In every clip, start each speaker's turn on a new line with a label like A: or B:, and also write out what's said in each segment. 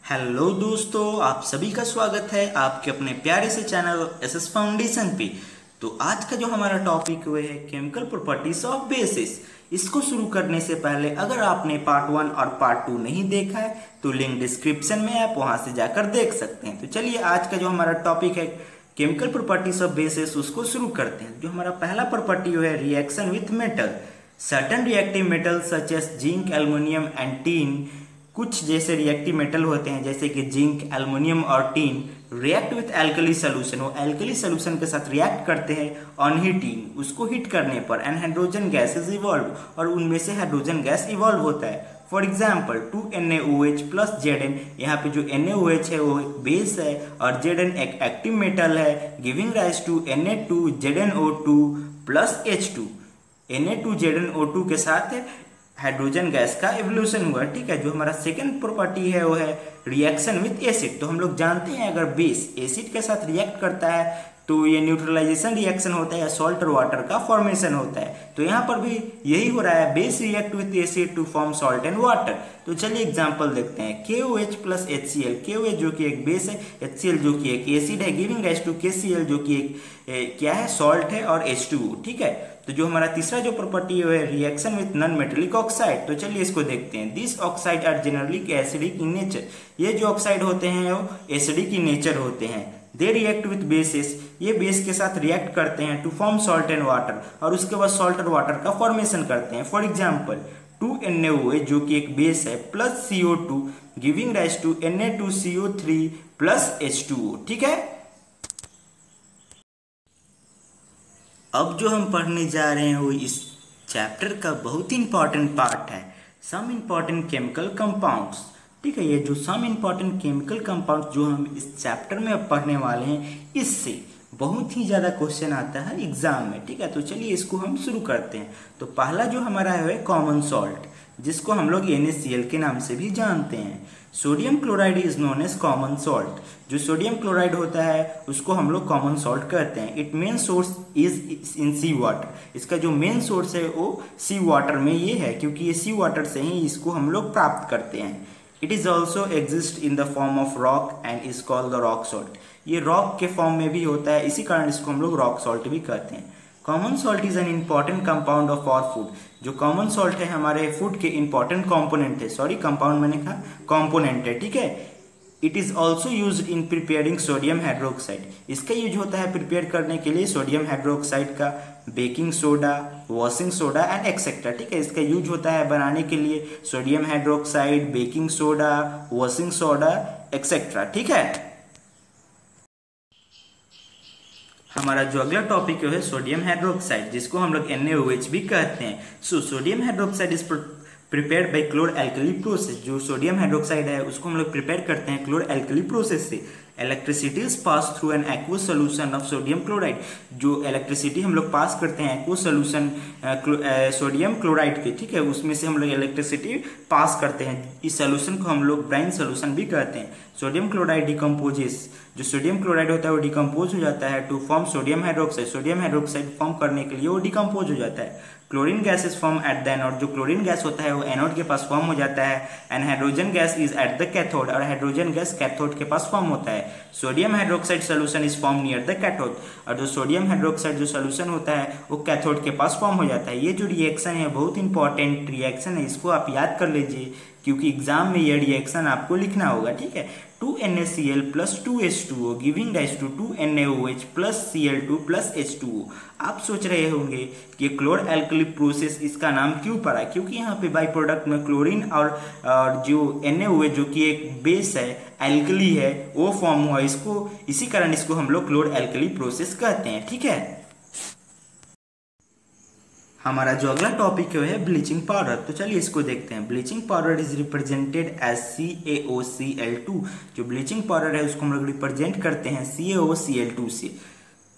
A: Hello दोस्तों, आप सभी का स्वागत है आपके अपने प्यारे से चैनल एसएस फाउंडेशन पे। तो आज का जो हमारा टॉपिक हुए है केमिकल प्रॉपर्टीज ऑफ बेसिस। इसको शुरू करने से पहले अगर आपने पार्ट 1 और पार्ट 2 नहीं देखा है तो लिंक डिस्क्रिप्शन में है, आप वहां से जाकर देख सकते हैं। तो चलिए आज का जो हमारा टॉपिक है केमिकल प्रॉपर्टीज ऑफ बेसिस उसको शुरू करते हैं। जो हमारा पहला प्रॉपर्टी है reaction with metal. Certain reactive metal such as zinc, aluminium and teen. कुछ जैसे रिएक्टिव मेटल होते हैं जैसे कि जिंक, एल्युमिनियम और tin react with alkali solution. वो एल्कली सोल्यूशन के साथ रिएक्ट करते हैं ऑन हीटिंग। उसको हीट करने पर and hydrogen gas is evolve, और उनमें से हाइड्रोजन गैस इवॉल्व होता है। For example 2NaOH plus Zn। यहाँ पे जो NaOH है वो एक बेस है और Zn एक एक्टिव मेटल है, giving rise to Na2ZnO2 plus H2। Na2ZnO2 के साथ हाइड्रोजन गैस का एवोल्यूशन हुआ। ठीक है, जो हमारा सेकंड प्रॉपर्टी है वो है रिएक्शन विथ एसिड। तो हम लोग जानते हैं अगर बेस एसिड के साथ रिएक्ट करता है तो ये न्यूट्रलाइजेशन रिएक्शन होता है या सॉल्ट और वाटर का फॉर्मेशन होता है। तो यहाँ पर भी यही हो रहा है, base react with acid to form salt and water. तो चलिए एग्जांपल देखते हैं। KOH plus HCl। KOH जो कि एक बेस है, HCl जो कि एक एसिड है, गिविंग राइज टू KCl जो कि एक क्या है, सॉल्ट है, और H2O। ठीक है, तो जो हमारा तीसरा जो प्रॉपर्टी है reaction with non metallic oxide. तो चलिए इसको देखते हैं। This oxide are generally acidic in nature. ये जो ऑक्साइड होते हैं वो एसिडिक इन नेचर होते हैं। They react with bases. ये बेस के साथ रिएक्ट करते हैं to form salt and water, और उसके बाद सॉल्ट और वाटर का फॉर्मेशन करते हैं। फॉर एग्जाम्पल 2NaOH जो कि एक बेस है plus CO2 giving rise to Na2CO3 plus H2O। ठीक है, अब जो हम पढ़ने जा रहे हैं वो इस चैप्टर का बहुत ही इंपॉर्टेंट पार्ट है, सम इंपॉर्टेंट केमिकल कंपाउंड्स। ठीक है, ये जो सम इंपॉर्टेंट केमिकल कंपाउंड्स जो हम इस चैप्टर में अब पढ़ने वाले हैं, इससे बहुत ही ज़्यादा क्वेश्चन आता है एग्जाम में। ठीक है, तो चलिए इसको हम शुरू करते हैं। तो पहला जो हमारा है कॉमन सॉल्ट, जिसको हम लोग NaCl के नाम से भी जानते हैं। Sodium chloride is known as common salt. जो सोडियम क्लोराइड होता है उसको हम लोग कॉमन सॉल्ट कहते हैं। It main source is in sea water. इसका जो मेन सोर्स है वो सी वाटर में ये है, क्योंकि ये सी वाटर से ही इसको हम लोग प्राप्त करते हैं। It is also exist in the form of rock and is called the rock salt. ये रॉक के फॉर्म में भी होता है, इसी कारण इसको हम लोग रॉक सॉल्ट भी कहते हैं। Common salt is an important compound of our food. जो कॉमन सॉल्ट है हमारे फूड के इंपॉर्टेंट कंपोनेंट है, सॉरी कंपाउंड मैंने कहा कंपोनेंट है। ठीक है, it is also use in preparing sodium hydroxide. इसका यूज होता है प्रिपेयर करने के लिए सोडियम हाइड्रोक्साइड का, baking soda, washing soda and etcetera. ठीक है, इसका यूज होता है बनाने के लिए sodium hydroxide, baking soda, washing soda etcetera. ठीक है, हमारा जो अगला टॉपिक है सोडियम हाइड्रोक्साइड, जिसको हम लोग NaOH भी कहते हैं। So sodium hydroxide is prepared by chlor alkali process. जो सोडियम हाइड्रोक्साइड है उसको हम लोग प्रिपेयर करते हैं क्लोर एल्कली प्रोसेस से। Electricity is pass through an aqueous solution of sodium chloride. जो इलेक्ट्रिसिटी हम लोग पास करते हैं एक्वस सोल्यूशन सोडियम क्लोराइड के, ठीक है, उसमें से हम लोग इलेक्ट्रिसिटी पास करते हैं। इस सोल्यूशन को हम लोग ब्राइन सोल्यूशन भी कहते हैं। Sodium chloride decomposes. जो सोडियम क्लोराइड होता है वो डिकम्पोज हो जाता है to form sodium hydroxide. Sodium hydroxide form करने के लिए वो डिकम्पोज हो जाता है। Chlorine gas is form at the anode. जो क्लोरीन गैस होता है वो एनोड के पास फॉर्म हो जाता है। And hydrogen gas is at the cathode. और हाइड्रोजन गैस कैथोड के पास फॉर्म होता है। Sodium hydroxide solution is form near the cathode. और जो सोडियम हाइड्रोक्साइड जो सोल्यूशन होता है वो कैथोड के पास फॉर्म हो जाता है। ये जो रिएक्शन है बहुत इंपॉर्टेंट रिएक्शन है, इसको आप याद कर लीजिए क्योंकि एग्जाम में ये रिएक्शन आपको लिखना होगा। ठीक है, 2NaCl plus 2H2O giving rise to 2NaOH plus Cl2 plus H2O। आप सोच रहे होंगे कि क्लोर एल्कली प्रोसेस इसका नाम क्यों पड़ा, क्योंकि यहाँ पे बाई प्रोडक्ट में क्लोरीन और जो NaOH जो कि एक बेस है, एल्कली है, वो फॉर्म हुआ। इसको इसी कारण इसको हम लोग क्लोर एल्कली प्रोसेस कहते हैं। ठीक है, हमारा जो अगला टॉपिक है ब्लीचिंग पाउडर। तो चलिए इसको देखते हैं। Bleaching powder is represented as CaOCl2। जो ब्लीचिंग पाउडर है उसको हम लोग रिप्रेजेंट करते हैं CaOCl2 से।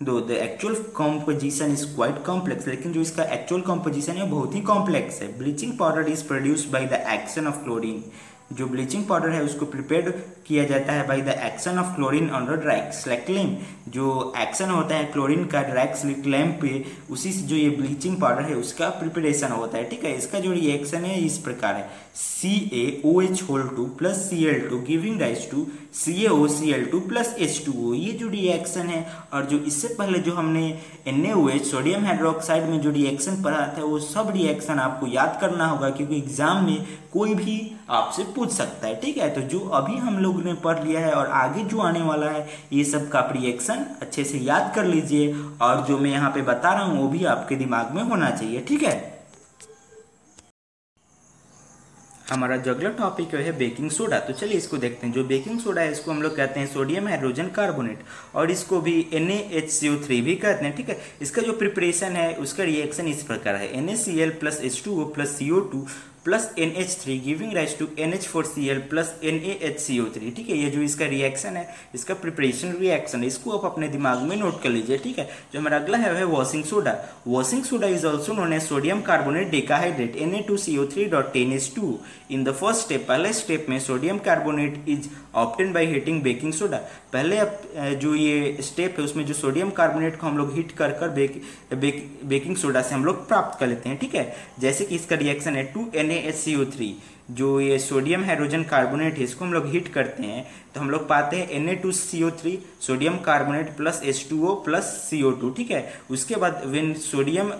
A: Though the actual composition is quite complex, लेकिन जो इसका एक्चुअल कॉम्पोजिशन है बहुत ही कॉम्प्लेक्स है। Bleaching powder is produced by the action of chlorine. जो ब्लीचिंग पाउडर है उसको प्रिपेयर किया जाता है by the action of chlorine on the ड्राइक्सलाइक्लेम। जो एक्शन होता है क्लोरीन का ड्राइक्सलाइक्लेम पे, उसी से जो ये ब्लीचिंग पाउडर है उसका प्रिपरेशन होता है। ठीक है, इसका जो रिएक्शन है इस प्रकार है, CaOH2 plus Cl2 giving rise to CaOCl2 plus H2O। ये जो रिएक्शन है, और जो इससे पहले जो हमने NaOH सोडियम हाइड्रोक्साइड में जो रिएक्शन पढ़ा था वो सब रिएक्शन आपको याद करना होगा, क्योंकि एग्जाम में कोई भी आपसे पूछ सकता है। ठीक है, तो जो अभी हम लोग ने पढ़ लिया है और आगे जो आने वाला है ये सब का रिएक्शन अच्छे से याद कर लीजिए, और जो मैं यहाँ पे बता रहा हूँ वो भी आपके दिमाग में होना चाहिए। ठीक है, हमारा जो अगला टॉपिक है बेकिंग सोडा। तो चलिए इसको देखते हैं। जो बेकिंग सोडा है इसको हम लोग कहते हैं सोडियम हाइड्रोजन कार्बोनेट, और इसको भी NaHCO3 भी कहते हैं। ठीक है, इसका जो प्रिपरेशन है उसका रिएक्शन इस प्रकार है, NaCl plus H2O plus CO2 plus NH3 giving rise to NH4Cl plus NaHCO3। ठीक है, ये जो इसका रिएक्शन है इसका प्रिपरेशन रिएक्शन है, इसको आप अपने दिमाग में नोट कर लीजिए। ठीक है, जो हमारा अगला है washing soda. Washing soda is also known as sodium carbonate decahydrate Na2CO3.10H2। In the first step, पहले स्टेप में sodium carbonate is obtain by heating baking soda. पहले जो ये स्टेप है उसमें जो सोडियम कार्बोनेट को हम लोग हीट कर कर बेकिंग सोडा से हम लोग प्राप्त कर लेते हैं। ठीक है, जैसे कि इसका रिएक्शन है 2NaHCO3, जो ये सोडियम हाइड्रोजन कार्बोनेट है इसको हम लोग हीट करते हैं तो हम लोग पाते हैं Na2CO3 sodium carbonate plus H2O plus CO2। ठीक है, उसके बाद when sodium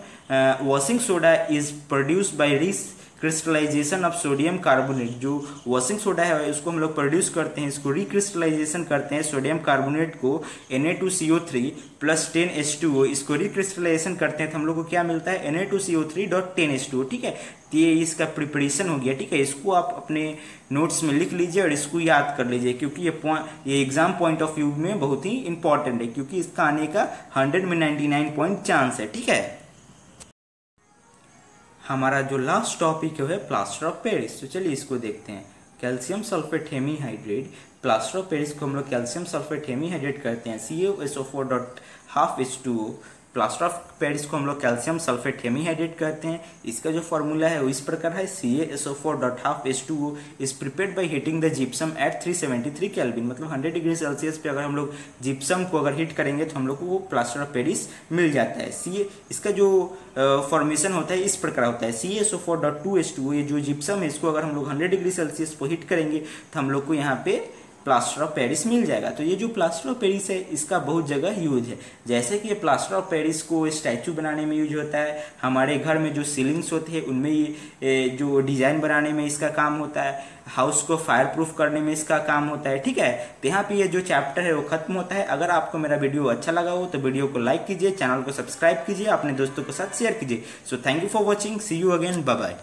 A: washing soda is produced by crystallisation of sodium carbonate. जो वॉशिंग सोडा है उसको हम लोग प्रोड्यूस करते हैं, इसको रिक्रिस्टलाइजेशन करते हैं सोडियम कार्बोनेट को Na2CO3 प्लस 10H2O, इसको रिक्रिस्टलाइजेशन करते हैं तो हम लोग को क्या मिलता है Na2CO3.10H2O। ठीक है, तो ये इसका प्रिपरेशन हो गया। ठीक है, इसको आप अपने नोट्स में लिख लीजिए और इसको याद कर लीजिए, क्योंकि ये एग्जाम पॉइंट ऑफ व्यू में बहुत ही इंपॉर्टेंट है, क्योंकि इसका आने का 100 में 99 पॉइंट चांस है। ठीक है, हमारा जो लास्ट टॉपिक है प्लास्टर ऑफ पेरिस। तो चलिए इसको देखते हैं। Calcium sulphate hemihydrate, plaster of Paris को हम लोग कैल्शियम सल्फेट हेमीहाइड्रेट करते हैं CaSO4.12H2O। प्लास्टर ऑफ पेरिस को हम लोग कैल्शियम सल्फेट हेमीहाइड्रेट करते हैं। इसका जो फॉर्मूला है वो इस प्रकार है, CaSO4.12H2O is prepared by heating the gypsum at 373 kelvin. मतलब 100 डिग्री सेल्सियस पे अगर हम लोग जिप्सम को अगर हीट करेंगे तो हम लोग को वो प्लास्टर ऑफ पेरिस मिल जाता है। इसका जो फॉर्मेशन होता है इस प्रकार होता है, CaSO4.2H2O, ये जो जिप्सम है इसको अगर हम लोग 100 डिग्री सेल्सियस पर हीट करेंगे तो हम लोग को यहाँ पे प्लास्टर ऑफ पेरिस मिल जाएगा। तो ये जो प्लास्टर ऑफ पेरिस है इसका बहुत जगह यूज है, जैसे कि ये प्लास्टर ऑफ पेरिस को स्टैचू बनाने में यूज होता है, हमारे घर में जो सीलिंग्स होते हैं उनमें ये जो डिजाइन बनाने में इसका काम होता है, हाउस को फायर प्रूफ करने में इसका काम होता है। ठीक है, तो यहाँ पे ये जो चैप्टर है वो खत्म होता है। अगर आपको मेरा वीडियो अच्छा लगा हो तो वीडियो को लाइक कीजिए, चैनल को सब्सक्राइब कीजिए, अपने दोस्तों के साथ शेयर कीजिए। So thank you for watching, see you again, bye bye.